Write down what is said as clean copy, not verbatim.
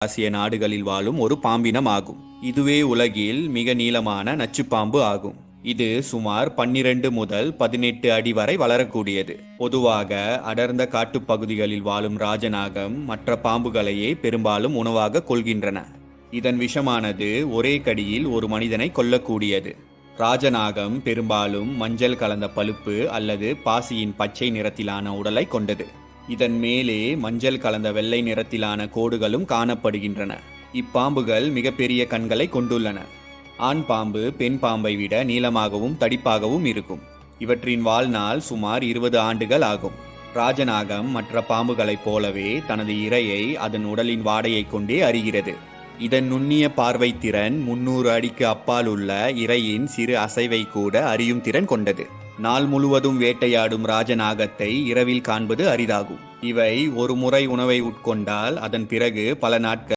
ஆசிய நாடுகளில் வாழும் ஒரு பாம்பினம் ஆகும். இதுவே உலகில் மிக நீளமான நச்சுப்பாம்பு ஆகும். இது சுமார் 12 முதல் 18 அடி வரை வளரக்கூடியது. பொதுவாக அடர்ந்த காட்டுப்பகுதிகளில் வாழும் ராஜநாகம் மற்ற பாம்புகளையே பெரும்பாலும் உணவாக கொள்கின்றன. இதன் விஷமானது ஒரே கடியில் ஒரு மனிதனை கொல்லக்கூடியது. ராஜநாகம் பெரும்பாலும் மஞ்சள் கலந்த பழுப்பு அல்லது பாசியின் பச்சை நிறத்திலான உடலை கொண்டது. இதன் மேலே மஞ்சள் கலந்த வெள்ளை நிறத்திலான கோடுகளும் காணப்படுகின்றன. இப்பாம்புகள் மிகப்பெரிய கண்களை கொண்டுள்ளன. ஆண் பாம்பு பெண் பாம்பை விட நீளமாகவும் தடிப்பாகவும் இருக்கும். இவற்றின் வாழ்நாள் சுமார் 20 ஆண்டுகள் ஆகும். ராஜநாகம் மற்ற பாம்புகளைப் போலவே தனது இரையை அதன் உடலின் வாடையை கொண்டே அறிகிறது. இதன் நுண்ணிய பார்வை திறன் 300 அடிக்கு அப்பால் உள்ள இரையின் சிறு அசைவை கூட அறியும் திறன் கொண்டது. நாள் முழுவதும் வேட்டையாடும் ராஜநாகத்தை இரவில் காண்பது அரிதாகும். இவை ஒரு முறை உணவை உட்கொண்டால் அதன் பிறகு பல நாட்கள்